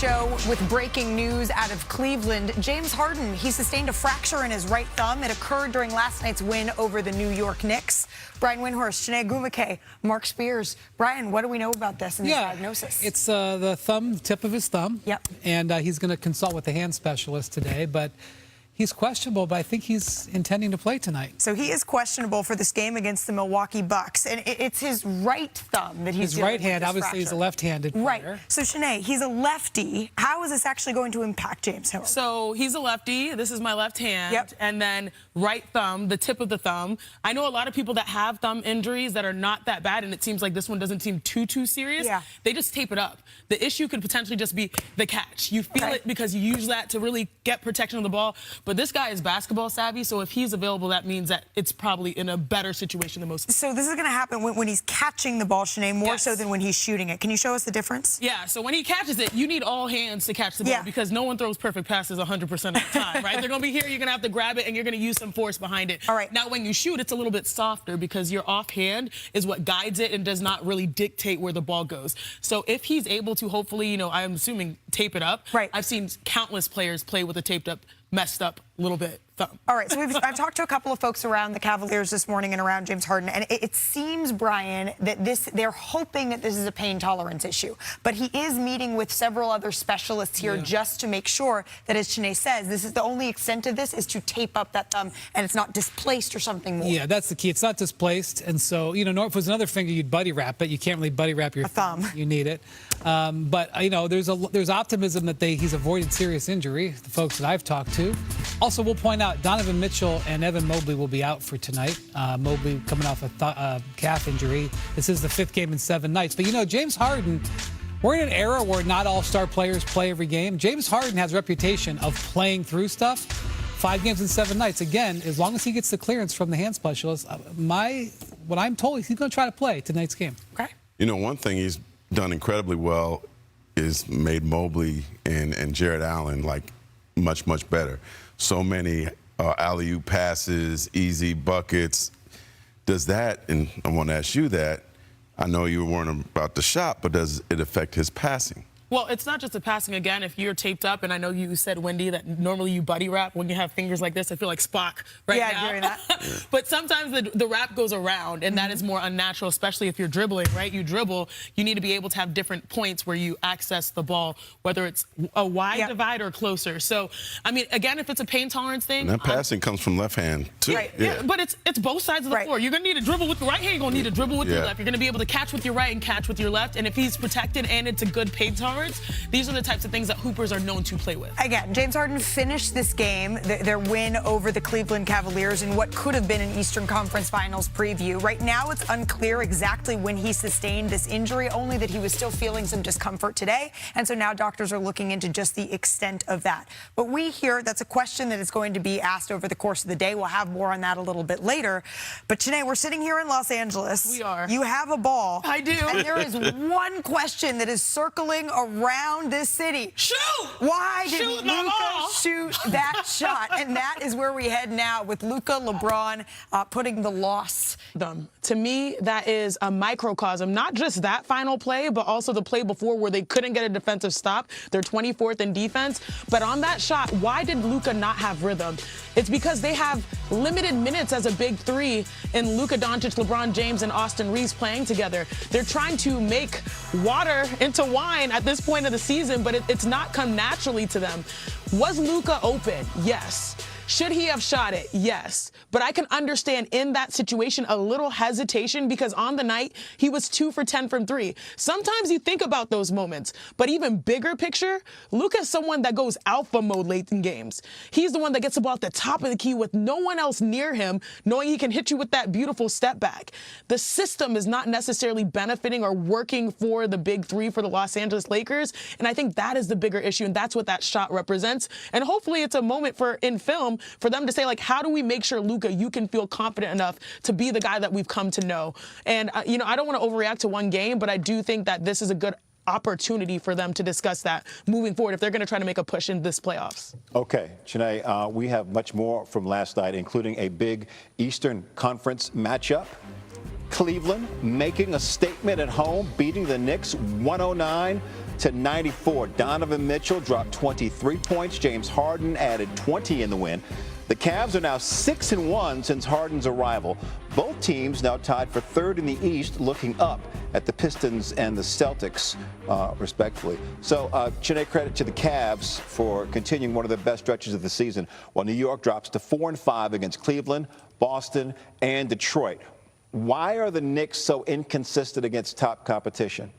show with breaking news out of Cleveland. James Harden, he sustained a fracture in his right thumb. It occurred during last night's win over the New York Knicks. Brian Windhorst, Chiney Ogwumike, Mark Spears. Brian, what do we know about this and this diagnosis? It's the tip of his thumb. Yep. And he's going to consult with the hand specialist today, but he's questionable, but I think he's intending to play tonight. So he is questionable for this game against the Milwaukee Bucks, and it's his right thumb that he's his right hand. Obviously, he's a left-handed player. Right. So Chiney, he's a lefty. How is this actually going to impact James Harden? So he's a lefty. This is my left hand. Yep. And then right thumb, the tip of the thumb. I know a lot of people that have thumb injuries that are not that bad, and it seems like this one doesn't seem too serious. Yeah. They just tape it up. The issue could potentially just be the catch. You feel it because you use that to really get protection of the ball. But this guy is basketball savvy, so if he's available, that means that it's probably in a better situation than most. So this is going to happen when he's catching the ball, Chiney, more so than when he's shooting it. Can you show us the difference? Yeah, so when he catches it, you need all hands to catch the ball because no one throws perfect passes 100% of the time, right? They're going to be here, you're going to have to grab it, and you're going to use some force behind it. All right. Now, when you shoot, it's a little bit softer because your offhand is what guides it and does not really dictate where the ball goes. So if he's able to hopefully, you know, I'm assuming tape it up. Right. I've seen countless players play with a taped up, messed up little bit thumb. All right, so I've talked to a couple of folks around the Cavaliers this morning and around James Harden, and it seems, Brian, that they're hoping that this is a pain tolerance issue. But he is meeting with several other specialists here just to make sure that, as Chiney says, this is the only extent of this is to tape up that thumb and it's not displaced or something more. Yeah, that's the key. It's not displaced, and so, you know, if it was another finger, you'd buddy wrap it. You can't really buddy wrap your thumb. You need it. But, you know, there's optimism that he's avoided serious injury, the folks that I've talked to. Also, we'll point out Donovan Mitchell and Evan Mobley will be out for tonight. Mobley coming off a calf injury. This is the 5th game in 7 nights. But, you know, James Harden, we're in an era where not all-star players play every game. James Harden has a reputation of playing through stuff. 5 games in 7 nights. Again, as long as he gets the clearance from the hand specialist, what I'm told is he's going to try to play tonight's game. Okay. You know, one thing he's done incredibly well is made Mobley and Jared Allen, like, much, much better. So many alley-oop passes, easy buckets. Does that, and I want to ask you that, I know you weren't about the shot, but does it affect his passing? Well, it's not just a passing. Again, if you're taped up, and I know you said, Wendy, that normally you buddy wrap when you have fingers like this. I feel like Spock right now. Yeah, doing that. But sometimes the wrap goes around, and that is more unnatural, especially if you're dribbling, right? You dribble, you need to be able to have different points where you access the ball, whether it's a wide divide or closer. So, I mean, again, if it's a pain tolerance thing. And that passing comes from left hand, too. Right. Yeah. But it's both sides of the floor. You're going to need to dribble with the right hand. You're going to need to dribble with your left. You're going to be able to catch with your right and catch with your left. And if he's protected and it's a good pain tolerance, these are the types of things that hoopers are known to play with. Again, James Harden finished this game, their win over the Cleveland Cavaliers in what could have been an Eastern Conference Finals preview. Right now, it's unclear exactly when he sustained this injury, only that he was still feeling some discomfort today. And so now doctors are looking into just the extent of that. But we hear that's a question that is going to be asked over the course of the day. We'll have more on that a little bit later. But Chiney, we're sitting here in Los Angeles. We are. You have a ball. I do. And there is one question that is circling around this city. Shoot! Why did Shoot Luka shoot that shot? And that is where we head now with Luka, LeBron putting the loss. To me, that is a microcosm, not just that final play, but also the play before where they couldn't get a defensive stop. They're 24th in defense. But on that shot, why did Luka not have rhythm? It's because they have limited minutes as a big three in Luka Doncic, LeBron James, and Austin Reeves playing together. They're trying to make water into wine at this point of the season, but it's not come naturally to them. Was Luka open? Yes. Should he have shot it? Yes. But I can understand in that situation a little hesitation because on the night, he was 2 for 10 from 3. Sometimes you think about those moments, but even bigger picture, Luka's someone that goes alpha mode late in games. He's the one that gets the ball at the top of the key with no one else near him, knowing he can hit you with that beautiful step back. The system is not necessarily benefiting or working for the big three for the Los Angeles Lakers, and I think that is the bigger issue, and that's what that shot represents. And hopefully it's a moment in film for them to say, like, how do we make sure, Luka, you can feel confident enough to be the guy that we've come to know? And, you know, I don't want to overreact to one game, but I do think that this is a good opportunity for them to discuss that moving forward if they're going to try to make a push in this playoffs. Okay, Chiney, we have much more from last night, including a big Eastern Conference matchup. Cleveland making a statement at home, beating the Knicks 109 100-94. Donovan Mitchell dropped 23 points. James Harden added 20 in the win. The Cavs are now 6-1 since Harden's arrival. Both teams now tied for third in the East, looking up at the Pistons and the Celtics, respectively. So, Chiney, credit to the Cavs for continuing one of the best stretches of the season, while New York drops to 4-5 against Cleveland, Boston, and Detroit. Why are the Knicks so inconsistent against top competition?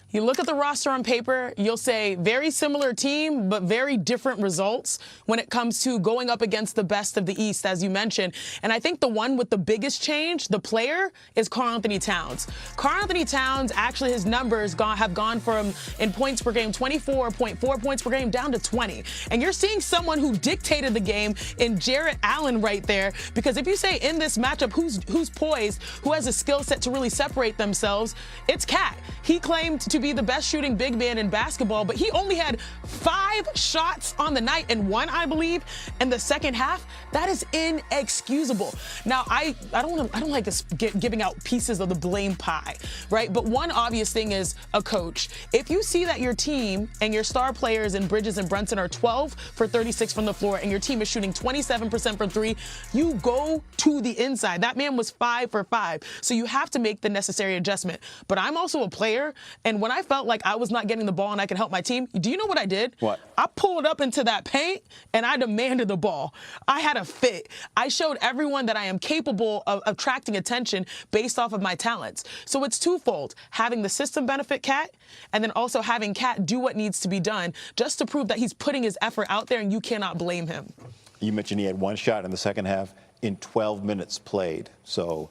You look at the roster on paper, you'll say very similar team, but very different results when it comes to going up against the best of the East, as you mentioned. And I think the one with the biggest change, the player, is Karl-Anthony Towns. Karl-Anthony Towns, actually his numbers have gone from, in points per game, 24.4 points per game down to 20. And you're seeing someone who dictated the game in Jarrett Allen right there. Because if you say in this matchup, who's poised, who has a skill set to really separate themselves, it's Cat. He claimed to be the best shooting big man in basketball, but he only had 5 shots on the night and 1, I believe, in the second half. That is inexcusable. Now, I don't like this giving out pieces of the blame pie, right? But one obvious thing is a coach. If you see that your team and your star players in Bridges and Brunson are 12 for 36 from the floor and your team is shooting 27% from 3, you go to the inside. That man was 5 for 5. So you have to make the necessary adjustment. But I'm also a player, and when I felt like I was not getting the ball and I could help my team, do you know what I did? What? I pulled up into that paint and I demanded the ball. I had a fit. I showed everyone that I am capable of attracting attention based off of my talents. So it's twofold: having the system benefit Cat, and then also having Cat do what needs to be done just to prove that he's putting his effort out there, and you cannot blame him. You mentioned he had 1 shot in the second half in 12 minutes played. So,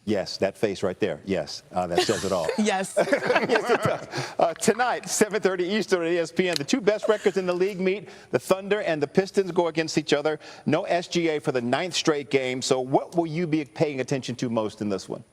yes, that face right there. Yes, that says it all. Yes. Yes, it does. Tonight, 7:30 Eastern on ESPN, the 2 best records in the league meet. The Thunder and the Pistons go against each other. No SGA for the 9th straight game. So what will you be paying attention to most in this one?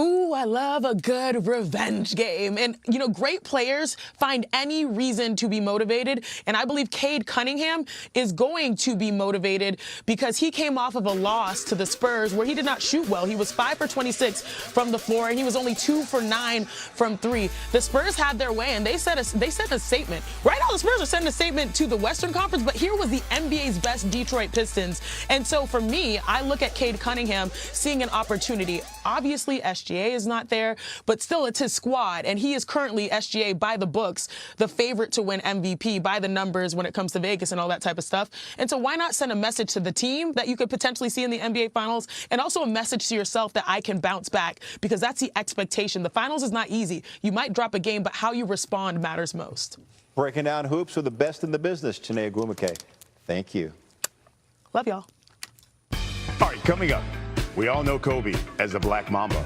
Ooh, I love a good revenge game. And, you know, great players find any reason to be motivated. And I believe Cade Cunningham is going to be motivated because he came off of a loss to the Spurs where he did not shoot well. He was 5 for 26 from the floor, and he was only 2 for 9 from 3. The Spurs had their way, and they sent a statement. Right now, the Spurs are sending a statement to the Western Conference, but here was the NBA's best Detroit Pistons. And so for me, I look at Cade Cunningham seeing an opportunity. Obviously, SGA is not there, but still it's his squad, and he is currently, SGA by the books, the favorite to win MVP by the numbers when it comes to Vegas and all that type of stuff. And so why not send a message to the team that you could potentially see in the NBA Finals, and also a message to yourself that I can bounce back, because that's the expectation. The Finals is not easy. You might drop a game, but how you respond matters most. Breaking down hoops with the best in the business, Chiney Ogwumike. Thank you. Love y'all. All right, coming up, we all know Kobe as the Black Mamba.